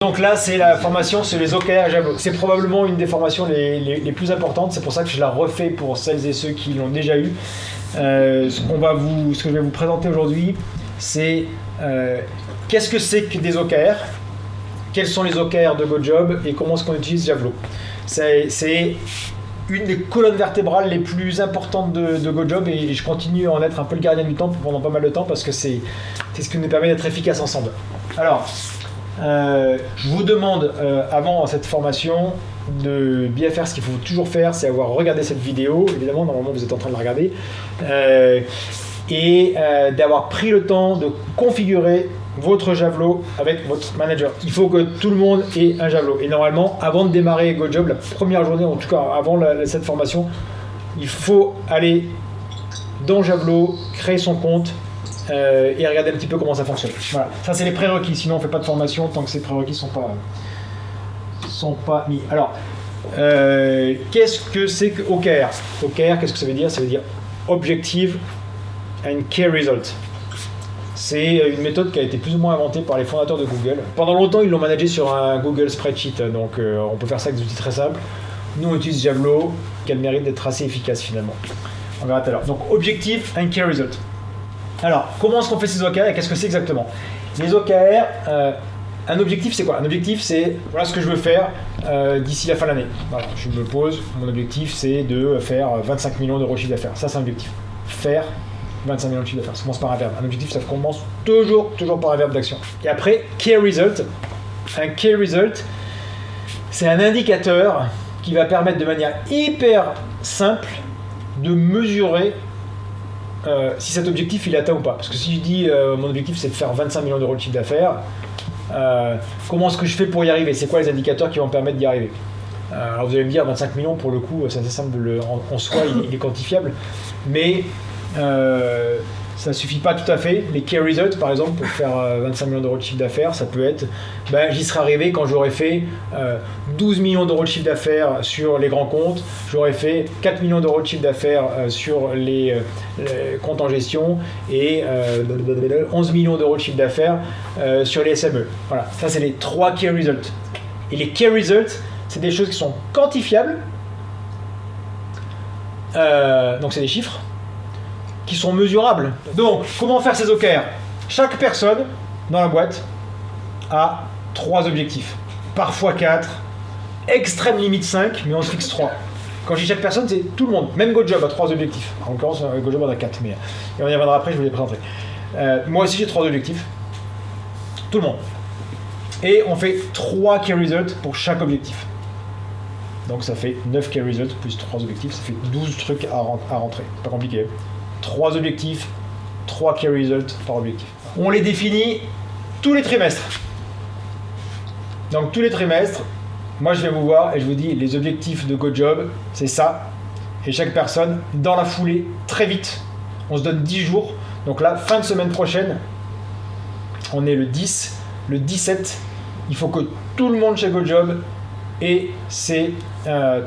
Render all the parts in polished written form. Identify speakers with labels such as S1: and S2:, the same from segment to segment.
S1: Donc là, c'est la formation sur les OKR à Javelot. C'est probablement une des formations les plus importantes. C'est pour ça que je la refais pour celles et ceux qui l'ont déjà eu. Ce que je vais vous présenter aujourd'hui, c'est qu'est-ce que c'est que des OKR, quels sont les OKR de GoJob et comment est-ce qu'on utilise Javelot. C'est une des colonnes vertébrales les plus importantes de GoJob et je continue à en être un peu le gardien du temps pendant pas mal de temps parce que c'est ce qui nous permet d'être efficaces ensemble. Alors, je vous demande avant cette formation de bien faire ce qu'il faut toujours faire, c'est avoir regardé cette vidéo, évidemment normalement vous êtes en train de la regarder, et d'avoir pris le temps de configurer votre Javelot avec votre manager. Il faut que tout le monde ait un Javelot. Et normalement, avant de démarrer GoJob, la première journée, en tout cas avant cette formation, il faut aller dans Javelot, créer son compte, et regarder un petit peu comment ça fonctionne. Voilà, ça c'est les prérequis, sinon on ne fait pas de formation tant que ces prérequis sont pas mis. Alors, qu'est-ce que c'est que OKR? OKR, qu'est-ce que ça veut dire? Ça veut dire Objective and Key Result. C'est une méthode qui a été plus ou moins inventée par les fondateurs de Google. Pendant longtemps, ils l'ont managé sur un Google Spreadsheet, donc on peut faire ça avec des outils très simples. Nous, on utilise Javelot, qui a le mérite d'être assez efficace finalement. On verra tout à l'heure. Donc, Objective and Key Result. Alors, comment est-ce qu'on fait ces OKR et qu'est-ce que c'est exactement? Les OKR, un objectif c'est quoi? Un objectif c'est voilà ce que je veux faire d'ici la fin de l'année. Voilà, je me pose, mon objectif c'est de faire 25 millions d'euros de chiffre d'affaires. Ça c'est un objectif. Faire 25 millions de chiffre d'affaires. Ça commence par un verbe. Un objectif ça commence toujours par un verbe d'action. Et après, Key Result. Un Key Result, c'est un indicateur qui va permettre de manière hyper simple de mesurer si cet objectif il est atteint ou pas. Parce que si je dis mon objectif c'est de faire 25 millions d'euros de chiffre d'affaires, comment est-ce que je fais pour y arriver? C'est quoi les indicateurs qui vont me permettre d'y arriver? Alors vous allez me dire 25 millions pour le coup c'est assez simple en soi, il est quantifiable, mais ça suffit pas tout à fait. Les key results par exemple pour faire 25 millions d'euros de chiffre d'affaires, ça peut être j'y serai arrivé quand j'aurai fait 12 millions d'euros de chiffre d'affaires sur les grands comptes, j'aurai fait 4 millions d'euros de chiffre d'affaires sur les comptes en gestion et 11 millions d'euros de chiffre d'affaires sur les SME. Voilà, ça c'est les 3 key results. Et les key results, c'est des choses qui sont quantifiables, donc c'est des chiffres qui sont mesurables. Donc, comment faire ces OKR? Chaque personne dans la boîte a 3 objectifs, parfois 4, extrême limite 5, mais on se fixe 3. Quand je dis chaque personne, c'est tout le monde. Même GoJob a 3 objectifs. En l'occurrence, GoJob en a 4, mais on y reviendra après, je vous les présenterai. Moi aussi, j'ai 3 objectifs. Tout le monde. Et on fait 3 key results pour chaque objectif. Donc ça fait 9 key results plus 3 objectifs, ça fait 12 trucs à rentrer. Pas compliqué. 3 objectifs, 3 key results par objectif. On les définit tous les trimestres. Donc tous les trimestres, moi je vais vous voir et je vous dis les objectifs de GoJob, c'est ça. Et chaque personne, dans la foulée, très vite, on se donne 10 jours. Donc là, fin de semaine prochaine, on est le 10, le 17, il faut que tout le monde chez GoJob ait ces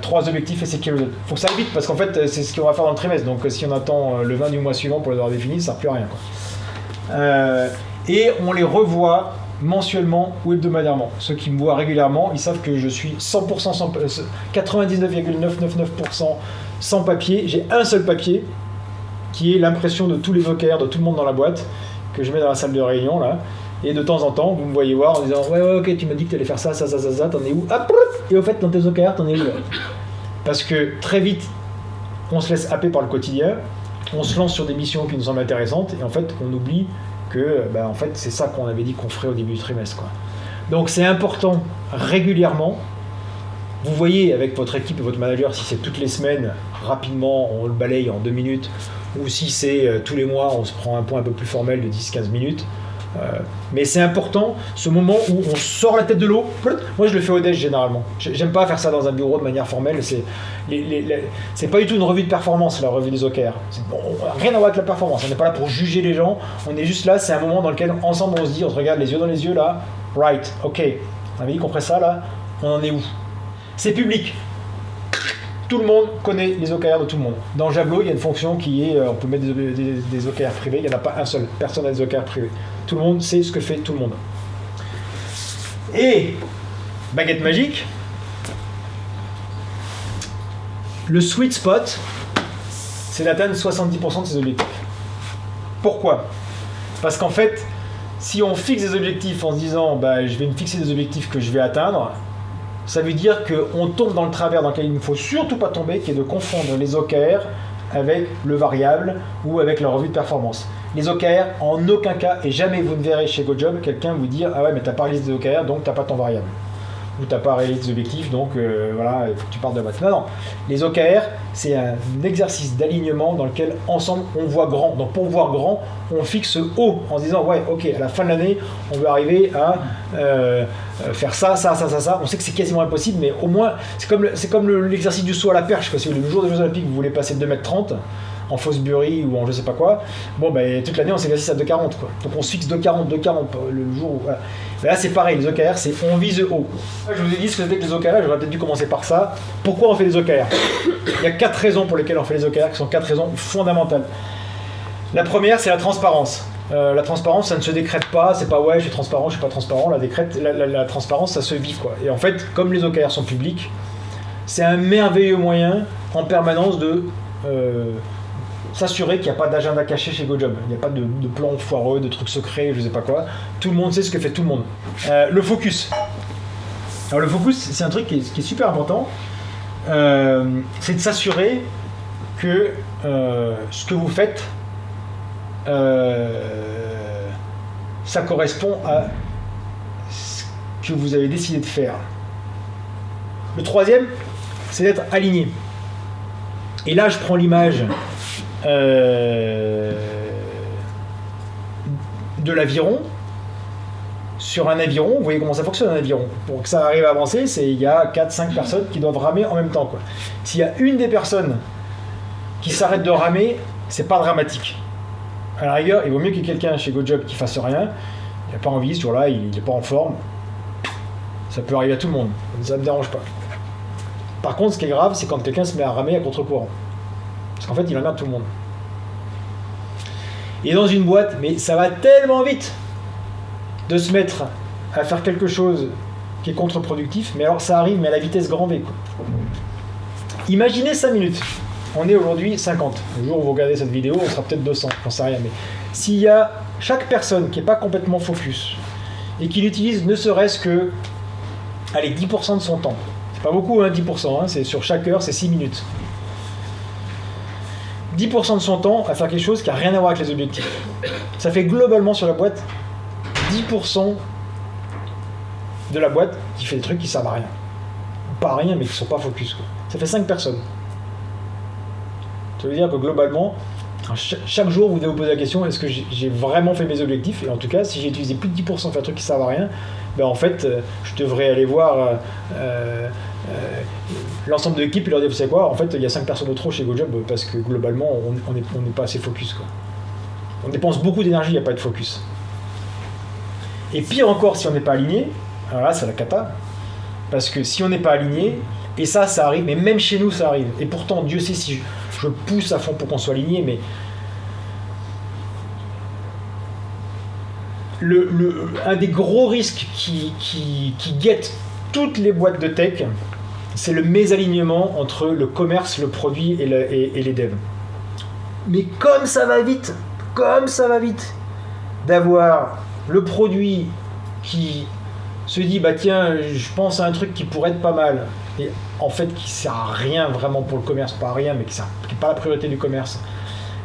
S1: 3 objectifs et ces key results. Il faut que ça aille vite parce qu'en fait c'est ce qu'on va faire dans le trimestre. Donc si on attend le 20 du mois suivant pour les avoir définis, ça ne sert plus à rien, quoi. Et on les revoit mensuellement ou hebdomadairement. Ceux qui me voient régulièrement, ils savent que je suis 100% 99,999% sans papier. J'ai un seul papier qui est l'impression de tous les OKR de tout le monde dans la boîte que je mets dans la salle de réunion là. Et de temps en temps, vous me voyez voir en disant ouais ok, tu m'as dit que tu allais faire ça, t'en es où? Hop, et au fait dans tes OKR, t'en es où là? Parce que très vite, on se laisse happer par le quotidien, on se lance sur des missions qui nous semblent intéressantes et en fait on oublie que en fait c'est ça qu'on avait dit qu'on ferait au début du trimestre, quoi. Donc c'est important régulièrement. Vous voyez avec votre équipe et votre manager si c'est toutes les semaines, rapidement on le balaye en 2 minutes, ou si c'est tous les mois on se prend un point un peu plus formel de 10-15 minutes. Mais c'est important ce moment où on sort la tête de l'eau. Moi je le fais au déj généralement. J'aime pas faire ça dans un bureau de manière formelle. C'est pas du tout une revue de performance, la revue des OKR. Rien à voir avec la performance. On n'est pas là pour juger les gens. On est juste là, c'est un moment dans lequel ensemble on se dit, on se regarde les yeux dans les yeux là. Right, ok. On avait dit qu'on ferait ça là. On en est où? C'est public. Tout le monde connaît les OKR de tout le monde. Dans Javelot, il y a une fonction qui est, on peut mettre des OKR privés, il n'y en a pas un seul, personne n'a des OKR privés. Tout le monde sait ce que fait tout le monde. Et, baguette magique, le sweet spot, c'est d'atteindre 70% de ses objectifs. Pourquoi ? Parce qu'en fait, si on fixe des objectifs en se disant je vais me fixer des objectifs que je vais atteindre, ça veut dire qu'on tombe dans le travers dans lequel il ne faut surtout pas tomber, qui est de confondre les OKR avec le variable ou avec la revue de performance. Les OKR, en aucun cas, et jamais vous ne verrez chez GoJob quelqu'un vous dire « Ah ouais, mais t'as pas réalisé des OKR, donc t'as pas ton variable. » Ou t'as pas réalisé des objectifs, donc voilà, il faut que tu partes de boîte. Non. Les OKR, c'est un exercice d'alignement dans lequel, ensemble, on voit grand. Donc pour voir grand, on fixe haut en se disant « Ouais, ok, à la fin de l'année, on veut arriver à faire ça. On sait que c'est quasiment impossible, mais au moins, c'est comme l'exercice du saut à la perche. Quoi. Si le jour des Jeux Olympiques, vous voulez passer 2,30 m en Fosbury ou en je sais pas quoi, toute l'année on s'exercice à 2,40 quoi. Donc on se fixe 2,40 le jour où. Voilà. Mais là c'est pareil, les OKR c'est on vise haut. Je vous ai dit ce que c'était que les OKR, j'aurais peut-être dû commencer par ça. Pourquoi on fait les OKR ? Il y a 4 raisons pour lesquelles on fait les OKR, qui sont 4 raisons fondamentales. La première, c'est la transparence. La transparence, ça ne se décrète pas, c'est pas ouais, je suis transparent, je suis pas transparent. La transparence, ça se vit quoi. Et en fait, comme les OKR sont publics, c'est un merveilleux moyen en permanence de s'assurer qu'il n'y a pas d'agenda caché chez GoJob. Il n'y a pas de plan foireux, de trucs secrets, je sais pas quoi. Tout le monde sait ce que fait tout le monde. Le focus. Alors le focus, c'est un truc qui est super important. C'est de s'assurer que ce que vous faites, ça correspond à ce que vous avez décidé de faire. Le troisième, c'est d'être aligné. Et là, je prends l'image de l'aviron. Sur un aviron, vous voyez comment ça fonctionne un aviron. Pour que ça arrive à avancer, il y a 4-5 personnes qui doivent ramer en même temps, quoi. S'il y a une des personnes qui s'arrête de ramer, c'est pas dramatique. À la rigueur, il vaut mieux qu'il y ait quelqu'un chez GoJob qui fasse rien. Il n'a pas envie, ce jour-là, il n'est pas en forme. Ça peut arriver à tout le monde. Ça ne me dérange pas. Par contre, ce qui est grave, c'est quand quelqu'un se met à ramer à contre-courant. Parce qu'en fait, il emmerde tout le monde. Et dans une boîte, mais ça va tellement vite de se mettre à faire quelque chose qui est contre-productif, mais alors ça arrive, mais à la vitesse grand V, quoi. Imaginez 5 minutes. On est aujourd'hui 50. Le jour où vous regardez cette vidéo, on sera peut-être 200, j'en sais rien. Mais s'il y a chaque personne qui n'est pas complètement focus et qui l'utilise ne serait-ce que 10% de son temps. C'est pas beaucoup, 10%, c'est sur chaque heure, c'est 6 minutes. 10% de son temps à faire quelque chose qui n'a rien à voir avec les objectifs. Ça fait globalement sur la boîte 10% de la boîte qui fait des trucs qui servent à rien. Pas à rien, mais qui ne sont pas focus, quoi. Ça fait 5 personnes. Ça veut dire que globalement, chaque jour, vous devez vous poser la question, est-ce que j'ai vraiment fait mes objectifs ? Et en tout cas, si j'ai utilisé plus de 10% pour faire un truc qui ne servent à rien, en fait, je devrais aller voir l'ensemble de l'équipe et leur dire, vous savez quoi, en fait, il y a 5 personnes de trop chez GoJob parce que globalement, on n'est pas assez focus, quoi. On dépense beaucoup d'énergie à pas être focus. Et pire encore, si on n'est pas aligné, alors là, c'est la cata. Parce que si on n'est pas aligné, et ça arrive, mais même chez nous, ça arrive. Et pourtant, Dieu sait si je pousse à fond pour qu'on soit aligné, mais un des gros risques qui guette toutes les boîtes de tech, c'est le mésalignement entre le commerce, le produit et les devs. Mais comme ça va vite d'avoir le produit qui se dit tiens, je pense à un truc qui pourrait être pas mal, et en fait qui sert à rien vraiment pour le commerce, pas à rien, mais qui n'est pas la priorité du commerce,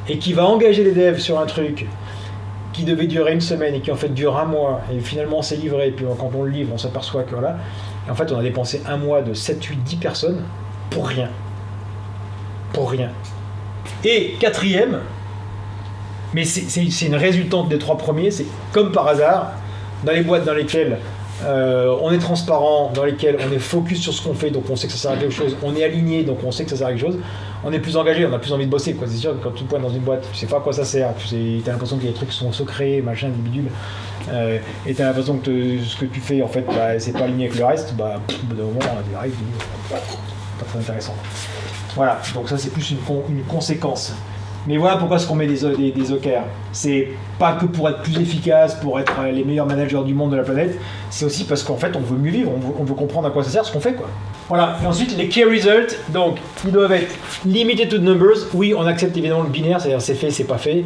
S1: et qui va engager les devs sur un truc qui devait durer une semaine et qui en fait dure un mois, et finalement c'est livré, et puis quand on le livre on s'aperçoit que voilà, et en fait on a dépensé un mois de 7, 8, 10 personnes pour rien. Et quatrième, mais c'est une résultante des 3 premiers, c'est comme par hasard, dans les boîtes dans lesquelles on est transparent, dans lesquelles on est focus sur ce qu'on fait, donc on sait que ça sert à quelque chose, on est aligné, donc on sait que ça sert à quelque chose, on est plus engagé, on a plus envie de bosser, quoi. C'est sûr que quand tu te pointes dans une boîte, tu sais pas à quoi ça sert, t'as l'impression qu'il y a des trucs qui sont secrets, machin, des bidules, et t'as l'impression que ce que tu fais, en fait, c'est pas aligné avec le reste, au bout d'un moment, tu arrives, pas très intéressant. Voilà, donc ça c'est plus une conséquence. Mais voilà pourquoi est-ce qu'on met des OKR. C'est pas que pour être plus efficace, pour être les meilleurs managers du monde de la planète, c'est aussi parce qu'en fait on veut mieux vivre, on veut comprendre à quoi ça sert ce qu'on fait, quoi. Voilà, et ensuite les key results, donc ils doivent être limited to numbers. Oui, on accepte évidemment le binaire, c'est-à-dire c'est fait, c'est pas fait,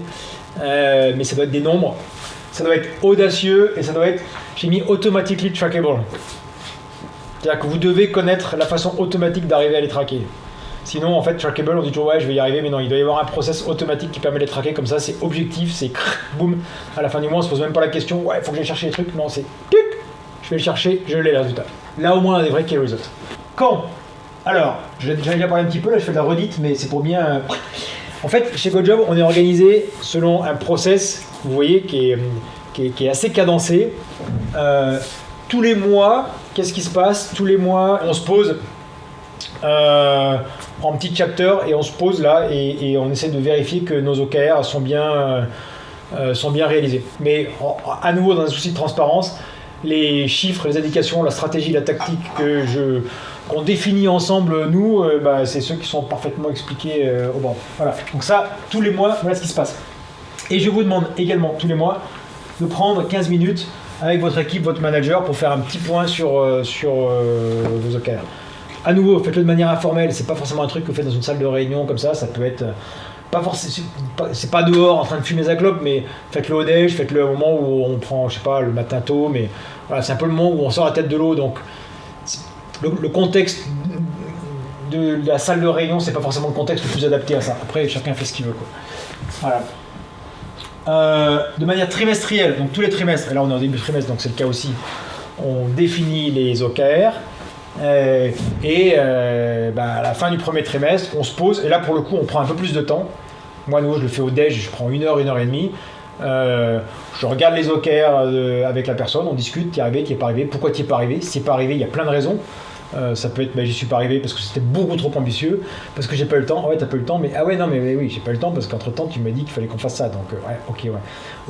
S1: mais ça doit être des nombres, ça doit être audacieux et ça doit être, j'ai mis automatically trackable. C'est-à-dire que vous devez connaître la façon automatique d'arriver à les traquer. Sinon, en fait, trackable, on dit toujours ouais, je vais y arriver, mais non, il doit y avoir un process automatique qui permet de les traquer comme ça, c'est objectif, c'est boum. À la fin du mois, on se pose même pas la question, ouais, il faut que j'aille chercher les trucs. Non, c'est tuc, je vais le chercher, je l'ai le résultat. Là, au moins, on a des vrais key results. Quand Alors, j'en ai déjà parlé un petit peu, là, je fais de la redite, mais c'est pour bien. En fait, chez GoJob, on est organisé selon un process, vous voyez, qui est assez cadencé. Tous les mois, qu'est-ce qui se passe? Tous les mois, on se pose en petit chapter et on se pose là et on essaie de vérifier que nos OKR sont bien réalisés. Mais à nouveau, dans un souci de transparence, les chiffres, les indications, la stratégie, la tactique qu'on définit ensemble, nous, c'est ceux qui sont parfaitement expliqués au bord. Voilà. Donc ça, tous les mois, voilà ce qui se passe. Et je vous demande également, tous les mois, de prendre 15 minutes avec votre équipe, votre manager, pour faire un petit point sur vos OKR. À nouveau, faites-le de manière informelle, c'est pas forcément un truc que vous faites dans une salle de réunion comme ça peut être pas forcément, c'est pas dehors en train de fumer sa clope, mais faites-le au déj, faites-le au moment où on prend, je sais pas, le matin tôt, mais voilà, c'est un peu le moment où on sort la tête de l'eau, donc le contexte de la salle de réunion, c'est pas forcément le contexte le plus adapté à ça. Après, chacun fait ce qu'il veut, quoi. Voilà. De manière trimestrielle, donc tous les trimestres, et là on est en début de trimestre, donc c'est le cas aussi, on définit les OKR. À la fin du premier trimestre, on se pose, et là pour le coup on prend un peu plus de temps. Moi, je le fais au déj, je prends 1 heure, 1 heure et demie. Je regarde les OKR avec la personne, on discute, t'y es arrivé, t'y es pas arrivé, pourquoi t'y es pas arrivé. Si t'y es pas arrivé, il y a plein de raisons. Ça peut être j'y suis pas arrivé parce que c'était beaucoup trop ambitieux, parce que j'ai pas eu le temps. Ah ouais, t'as pas eu le temps, mais ah ouais, non, mais oui, j'ai pas eu le temps parce qu'entre temps tu m'as dit qu'il fallait qu'on fasse ça, donc ouais, ok, ouais.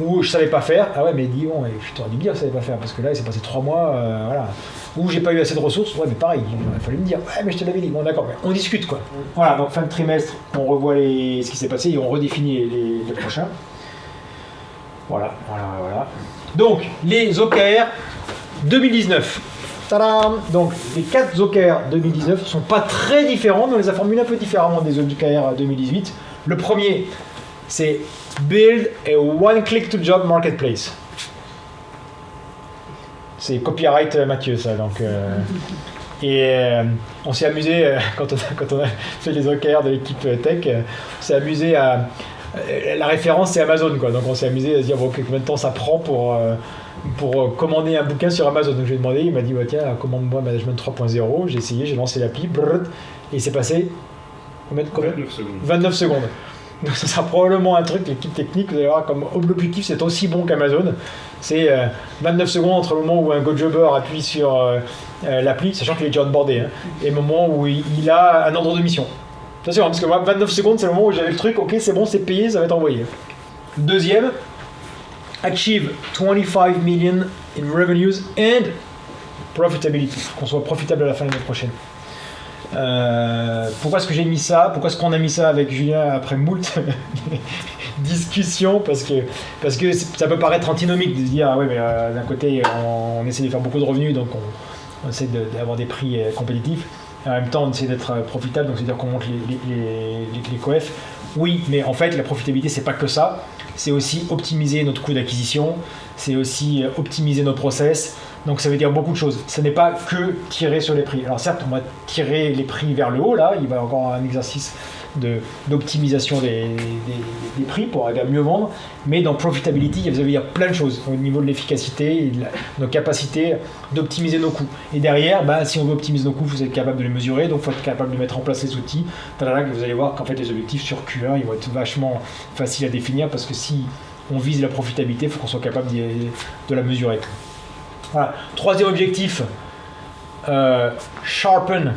S1: Ou je savais pas faire, ah ouais, mais dis bon, je t'aurais dû me dire que je savais pas faire parce que là il s'est passé 3 mois, voilà. Ou j'ai pas eu assez de ressources, ouais, mais pareil, il fallait me dire, ouais, mais je te l'avais dit, bon, d'accord, ouais. On discute, quoi. Voilà, donc fin de trimestre, on revoit ce qui s'est passé et on redéfinit les prochains. Voilà. Donc, les OKR 2019. Tadam! Donc, les 4 OKR 2019 ne sont pas très différents, mais on les a formulés un peu différemment des OKR 2018. Le premier, c'est Build a one-click-to-job marketplace. C'est copyright Mathieu, ça. Donc, on s'est amusé, quand on a fait les OKR de l'équipe tech, on s'est amusé à... La référence, c'est Amazon, quoi. Donc, on s'est amusé à se dire, bon, combien de temps ça prend pour commander un bouquin sur Amazon. Donc je lui ai demandé, il m'a dit tiens, commande-moi Management 3.0. J'ai essayé, j'ai lancé l'appli, et il s'est passé combien 29 secondes. Donc ça sera probablement un truc, l'équipe technique, vous allez voir, comme l'objectif c'est aussi bon qu'Amazon. C'est 29 secondes entre le moment où un GoJobber appuie sur l'appli, sachant qu'il est déjà onboardé, hein, et le moment où il a un ordre de mission. Attention, parce que moi, 29 secondes, c'est le moment où j'avais le truc, ok, c'est bon, c'est payé, ça va être envoyé. Deuxième, achieve 25 million in revenues and profitability, qu'on soit profitable à la fin de l'année prochaine. Pourquoi est-ce que j'ai mis ça? Pourquoi est-ce qu'on a mis ça avec Julien après moult discussions? Parce que ça peut paraître antinomique de se dire, ah ouais, mais d'un côté, on essaie de faire beaucoup de revenus, donc on essaie d'avoir des prix compétitifs. Et en même temps, on essaie d'être profitable, donc c'est-à-dire qu'on monte les coefs. Oui, mais en fait, la profitabilité, c'est pas que ça. C'est aussi optimiser notre coût d'acquisition, c'est aussi optimiser nos process. Donc ça veut dire beaucoup de choses. Ce n'est pas que tirer sur les prix. Alors certes, on va tirer les prix vers le haut, là, il va y avoir encore un exercice d'optimisation des prix pour arriver à mieux vendre, mais dans profitability, il y a plein de choses au niveau de l'efficacité et de nos capacités d'optimiser nos coûts. Et derrière, si on veut optimiser nos coûts, vous êtes capable de les mesurer, donc il faut être capable de mettre en place les outils. Vous allez voir qu'en fait les objectifs sur Q1, ils vont être vachement faciles à définir, parce que si on vise la profitabilité, il faut qu'on soit capable de la mesurer. Voilà. Troisième objectif, sharpen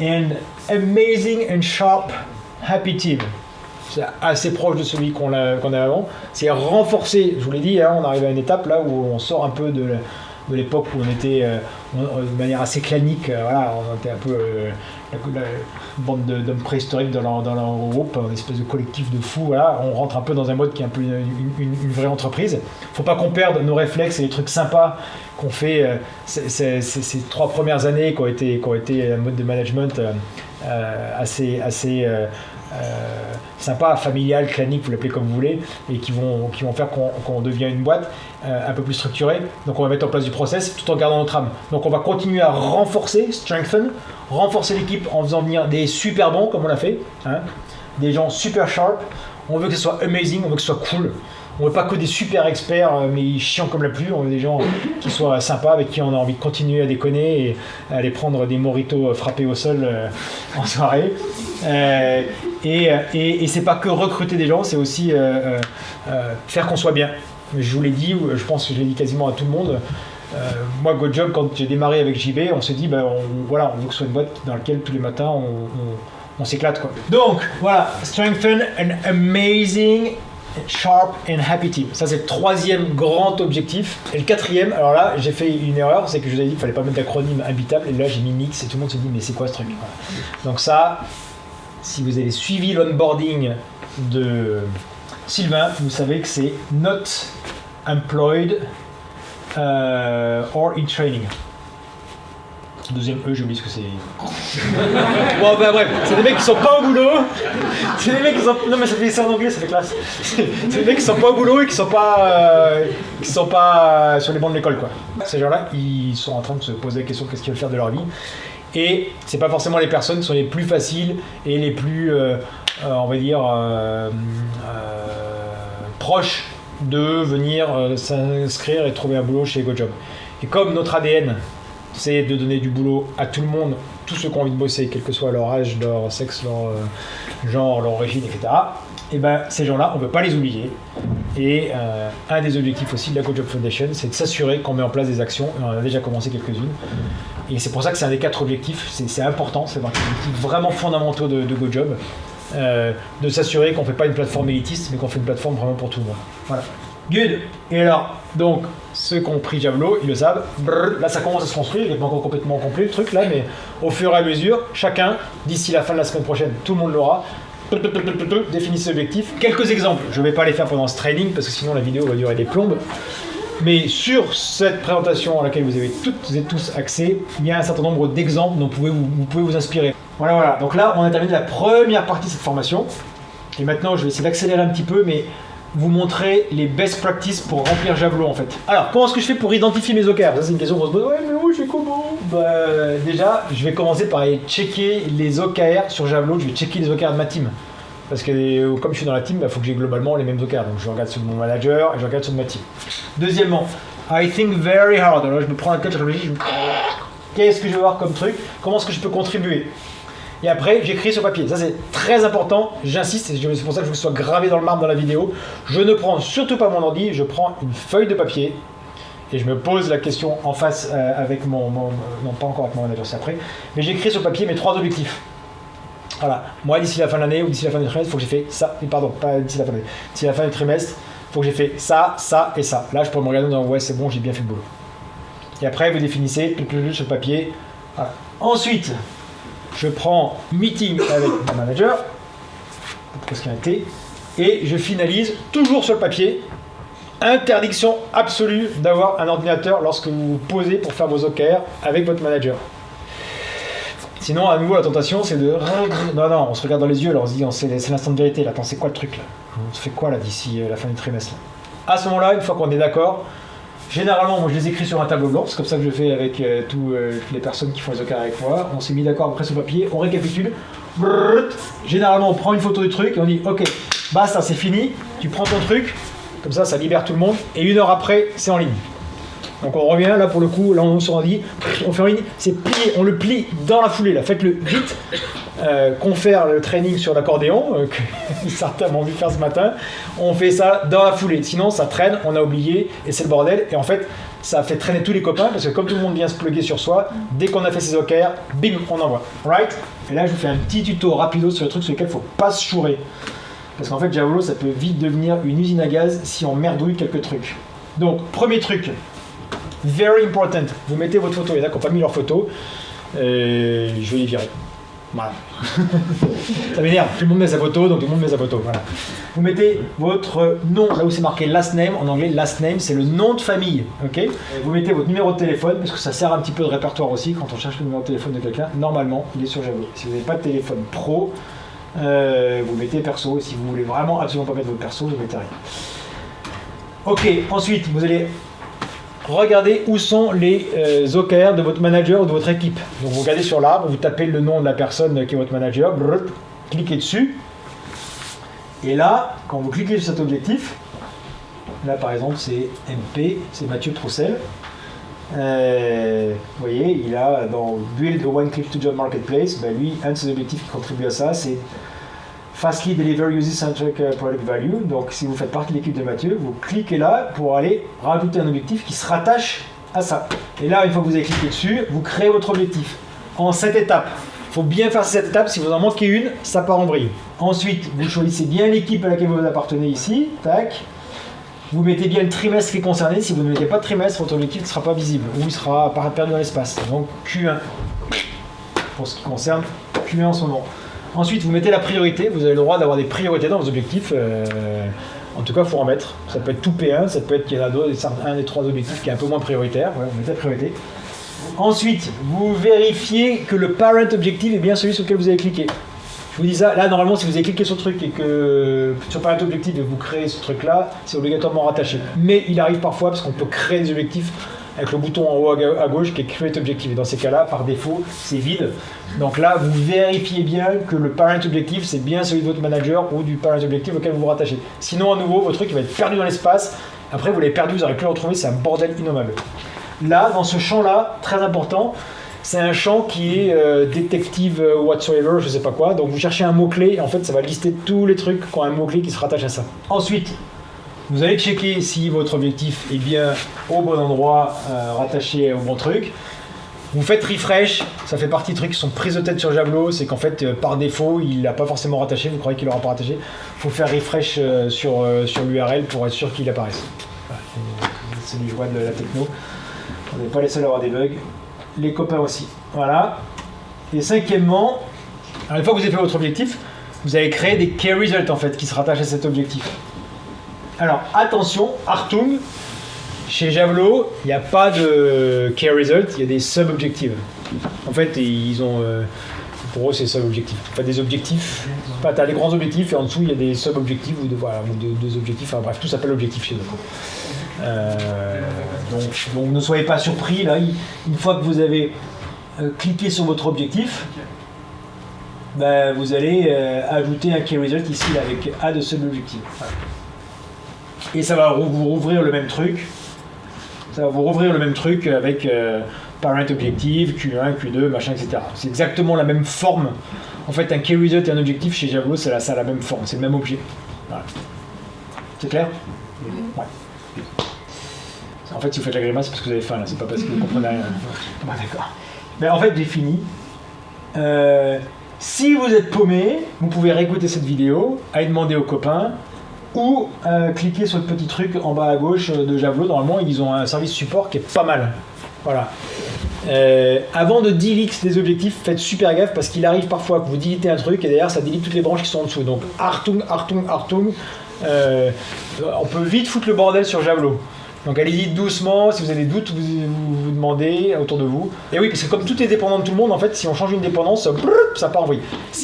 S1: and amazing and sharp happy team. C'est assez proche de celui qu'on avait avant. C'est renforcer, je vous l'ai dit, hein, on arrive à une étape là où on sort un peu de l'époque où on était de manière assez clanique, voilà, on était un peu la bande d'hommes préhistoriques dans leur groupe, une espèce de collectif de fous, voilà, on rentre un peu dans un mode qui est un peu une vraie entreprise. Faut pas qu'on perde nos réflexes et les trucs sympas qu'on fait ces 3 premières années qui ont été un mode de management assez sympa, familial, clanique, vous l'appelez comme vous voulez, et qui vont faire qu'on devient une boîte un peu plus structurée. Donc on va mettre en place du process tout en gardant notre âme. Donc on va continuer à renforcer l'équipe en faisant venir des super bons comme on l'a fait, hein, des gens super sharp. On veut que ce soit amazing, on veut que ce soit cool. On veut pas que des super experts mais chiants comme la pluie, on veut des gens qui soient sympas, avec qui on a envie de continuer à déconner et à aller prendre des mojitos frappés au sol en soirée. Et c'est pas que recruter des gens, c'est aussi faire qu'on soit bien. Je vous l'ai dit, je pense que je l'ai dit quasiment à tout le monde. Moi, GoJob, quand j'ai démarré avec JB, on s'est dit, on veut que ce soit une boîte dans laquelle tous les matins on s'éclate, quoi. Donc voilà, strengthen an amazing, sharp and happy team. Ça, c'est le 3e grand objectif. Et le 4e, alors là, j'ai fait une erreur, c'est que je vous ai dit qu'il fallait pas mettre d'acronyme imbitable, et là j'ai mis mix, et tout le monde se dit mais c'est quoi ce truc, voilà. Donc ça, si vous avez suivi l'onboarding de Sylvain, vous savez que c'est not employed or in training. Deuxième E, j'ai oublié ce que c'est. Bon, ben bref, c'est des mecs qui sont pas au boulot. C'est des mecs qui sont. Non, mais ça fait ça en anglais, ça fait classe. C'est des mecs qui sont pas au boulot et qui sont pas sur les bancs de l'école, quoi. Ces gens-là, ils sont en train de se poser la question de qu'est-ce qu'ils veulent faire de leur vie. Et c'est pas forcément les personnes qui sont les plus faciles et les plus, on va dire, proches de venir s'inscrire et trouver un boulot chez GoJob. Et comme notre ADN, c'est de donner du boulot à tout le monde, tous ceux qui ont envie de bosser, quel que soit leur âge, leur sexe, leur genre, leur origine, etc. Et ben ces gens-là, on ne peut pas les oublier. Et un des objectifs aussi de la GoJob Foundation, c'est de s'assurer qu'on met en place des actions. Et on en a déjà commencé quelques-unes. Et c'est pour ça que c'est un des 4 objectifs. C'est important, c'est un objectif vraiment fondamentaux de GoJob. De s'assurer qu'on ne fait pas une plateforme élitiste, mais qu'on fait une plateforme vraiment pour tout le monde. Voilà. Good. Et alors, donc, ceux qui ont pris Javelot, ils le savent. Brrr, là, ça commence à se construire. Il n'est pas encore complètement complet le truc là, mais au fur et à mesure, chacun, d'ici la fin de la semaine prochaine, tout le monde l'aura. Définissez ses objectifs. Quelques exemples. Je ne vais pas les faire pendant ce training parce que sinon la vidéo va durer des plombes. Mais sur cette présentation à laquelle vous avez toutes et tous accès, il y a un certain nombre d'exemples dont vous pouvez vous inspirer. Voilà. Donc là, on a terminé la première partie de cette formation. Et maintenant, je vais essayer d'accélérer un petit peu, mais vous montrer les best practices pour remplir Javelot en fait. Alors, comment est-ce que je fais pour identifier mes OKR? Ça, c'est une question qu'on se pose. Ouais, mais où je fais comment? Déjà, je vais commencer par aller checker les OKR sur Javelot. Je vais checker les OKR de ma team. Parce que comme je suis dans la team, il faut que j'ai globalement les mêmes OKR. Donc je regarde ceux de mon manager et je regarde ceux de ma team. Deuxièmement, I think very hard. Alors là, je me prends la tête, je réfléchis, qu'est-ce que je vais voir comme truc? Comment est-ce que je peux contribuer? Et après, j'écris sur papier. Ça, c'est très important. J'insiste, c'est pour ça que je vous sois gravé dans le marbre dans la vidéo. Je ne prends surtout pas mon ordi, je prends une feuille de papier et je me pose la question en face avec non, pas encore avec mon manager, c'est après. Mais j'écris sur papier mes 3 objectifs. Voilà, moi d'ici la fin de l'année ou d'ici la fin du trimestre, il faut que j'ai fait ça, pardon, pas d'ici la fin de l'année, d'ici la fin du trimestre, il faut que j'ai fait ça, ça et ça. Là, je pourrais me regarder en disant, ouais, c'est bon, j'ai bien fait le boulot. Et après, vous définissez sur le papier. Voilà. Ensuite, je prends meeting avec mon manager, parce qu'il y a un T, et je finalise toujours sur le papier. Interdiction absolue d'avoir un ordinateur lorsque vous vous posez pour faire vos OKR avec votre manager. Sinon, à nouveau, la tentation, c'est de... Non, on se regarde dans les yeux, là, on se dit, c'est l'instant de vérité, là, attends, c'est quoi le truc, là? On se fait quoi, là, d'ici la fin du trimestre, là? À ce moment-là, une fois qu'on est d'accord, généralement, moi, je les écris sur un tableau blanc, c'est comme ça que je fais avec toutes les personnes qui font les OKR avec moi. On s'est mis d'accord après sur le papier, on récapitule. Généralement, on prend une photo du truc et on dit, ok, basta, c'est fini, tu prends ton truc, comme ça libère tout le monde, et 1 heure après, c'est en ligne. Donc on revient, là pour le coup, là on se dit, on fait en ligne, c'est plié, on le plie dans la foulée, là, faites-le vite, confère le training sur l'accordéon, que certains m'ont vu faire ce matin, on fait ça dans la foulée, sinon ça traîne, on a oublié, et c'est le bordel, et en fait, ça fait traîner tous les copains, parce que comme tout le monde vient se plugger sur soi, dès qu'on a fait ses OKR, bim, on envoie, right? Et là je vous fais un petit tuto rapido sur le truc sur lequel il ne faut pas se chourer, parce qu'en fait Javelot, ça peut vite devenir une usine à gaz si on merdouille quelques trucs. Donc, premier truc, very important. Vous mettez votre photo. Il y en a qui n'ont pas mis leur photo. Je vais les virer. Voilà. Ça m'énerve. Tout le monde met sa photo, donc tout le monde met sa photo. Voilà. Vous mettez votre nom, là où c'est marqué last name. En anglais, last name, c'est le nom de famille. Okay, vous mettez votre numéro de téléphone, parce que ça sert un petit peu de répertoire aussi. Quand on cherche le numéro de téléphone de quelqu'un, normalement, il est sur Javelot. Si vous n'avez pas de téléphone pro, vous mettez perso. Si vous voulez vraiment absolument pas mettre votre perso, vous mettez rien. Ok, ensuite, vous allez regardez où sont les OKR de votre manager ou de votre équipe. Donc vous regardez sur l'arbre, vous tapez le nom de la personne qui est votre manager, cliquez dessus. Et là, quand vous cliquez sur cet objectif, là par exemple c'est MP, c'est Mathieu Troussel. Vous voyez, il a dans Build a One Click to Job Marketplace, ben lui, un de ses objectifs qui contribue à ça, c'est Fastly Deliver User-Centric Product Value. Donc si vous faites partie de l'équipe de Mathieu, vous cliquez là pour aller rajouter un objectif qui se rattache à ça. Et là, une fois que vous avez cliqué dessus, vous créez votre objectif en 7 étapes. Il faut bien faire cette étape, si vous en manquez une, ça part en vrille. Ensuite, vous choisissez bien l'équipe à laquelle vous appartenez ici, tac. Vous mettez bien le trimestre qui est concerné. Si vous ne mettez pas de trimestre, votre objectif ne sera pas visible ou il sera perdu dans l'espace. Donc Q1 pour ce qui concerne Q1 en ce moment. Ensuite, vous mettez la priorité. Vous avez le droit d'avoir des priorités dans vos objectifs. En tout cas, il faut en mettre. Ça peut être tout P1, ça peut être qu'il y en a d'autres, un des 3 objectifs qui est un peu moins prioritaire. Voilà, vous mettez la priorité. Ensuite, vous vérifiez que le parent objectif est bien celui sur lequel vous avez cliqué. Je vous dis ça, là normalement si vous avez cliqué sur le truc et que sur parent objectif et vous créez ce truc là, c'est obligatoirement rattaché. Mais il arrive parfois parce qu'on peut créer des objectifs avec le bouton en haut à gauche qui est Create Objective. Et dans ces cas-là, par défaut, c'est vide. Donc là, vous vérifiez bien que le parent objectif, c'est bien celui de votre manager ou du parent objectif auquel vous vous rattachez. Sinon, à nouveau, votre truc il va être perdu dans l'espace. Après, vous l'avez perdu, vous n'aurez plus le retrouver, c'est un bordel innommable. Là, dans ce champ-là, très important, c'est un champ qui est détective whatsoever, je sais pas quoi. Donc vous cherchez un mot-clé, et en fait, ça va lister tous les trucs qui ont un mot-clé qui se rattache à ça. Ensuite, vous allez checker si votre objectif est bien au bon endroit, rattaché au bon truc. Vous faites refresh, ça fait partie des trucs qui sont prises de tête sur Javelot, c'est qu'en fait, par défaut, il n'a pas forcément rattaché, vous croyez qu'il n'aura pas rattaché. Il faut faire refresh sur l'URL pour être sûr qu'il apparaisse. Voilà, c'est les joies de la techno. On n'est pas les seuls à avoir des bugs. Les copains aussi. Voilà. Et cinquièmement, une fois que vous avez fait votre objectif, vous allez créer des key results en fait qui se rattachent à cet objectif. Alors attention, Achtung, chez Javelot, il n'y a pas de key result, il y a des sub-objectifs. En fait, ils ont pour eux c'est sub-objectifs. Enfin des objectifs. Enfin, tu as des grands objectifs et en dessous il y a des sub-objectifs ou deux objectifs. Enfin bref, tout s'appelle objectif chez eux. Donc ne soyez pas surpris là, une fois que vous avez cliqué sur votre objectif, ben, vous allez ajouter un key result ici là, avec A de seul objectif. Voilà. Et ça va vous rouvrir le même truc. Ça va vous rouvrir le même truc avec parent objective, Q1, Q2, machin, etc. C'est exactement la même forme. En fait, un key result et un objectif chez Javelot, ça a la même forme, c'est le même objet. Voilà. C'est clair ? Ouais. En fait, si vous faites la grimace, c'est parce que vous avez faim, là. C'est pas parce que vous comprenez rien. Bon, d'accord. Mais en fait, j'ai fini. Si vous êtes paumé, vous pouvez réécouter cette vidéo, aller demander aux copains, ou cliquer sur le petit truc en bas à gauche de Javelot. Normalement, ils ont un service support qui est pas mal. Voilà. Avant de delete des objectifs, faites super gaffe parce qu'il arrive parfois que vous deletez un truc et derrière ça delete toutes les branches qui sont en dessous. Donc, Achtung. On peut vite foutre le bordel sur Javelot. Donc allez-y doucement, si vous avez des doutes, vous demandez autour de vous. Et oui, parce que comme tout est dépendant de tout le monde, en fait, si on change une dépendance, ça part en vrille.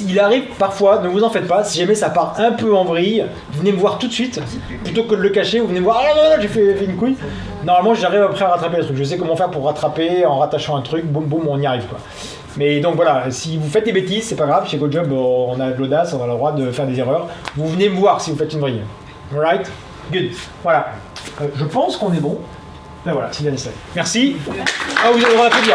S1: Il arrive parfois, ne vous en faites pas, si jamais ça part un peu en vrille, venez me voir tout de suite, plutôt que de le cacher, vous venez me voir, ah non, j'ai fait une couille. Normalement, j'arrive après à rattraper le truc, je sais comment faire pour rattraper en rattachant un truc, boum boum, on y arrive quoi. Mais donc voilà, si vous faites des bêtises, c'est pas grave, chez GoJob, on a de l'audace, on a le droit de faire des erreurs. Vous venez me voir si vous faites une vrille. Alright? Good. Voilà. Je pense qu'on est bon. Ben voilà, c'est bien ça. Merci. Ah, vous allez applaudir.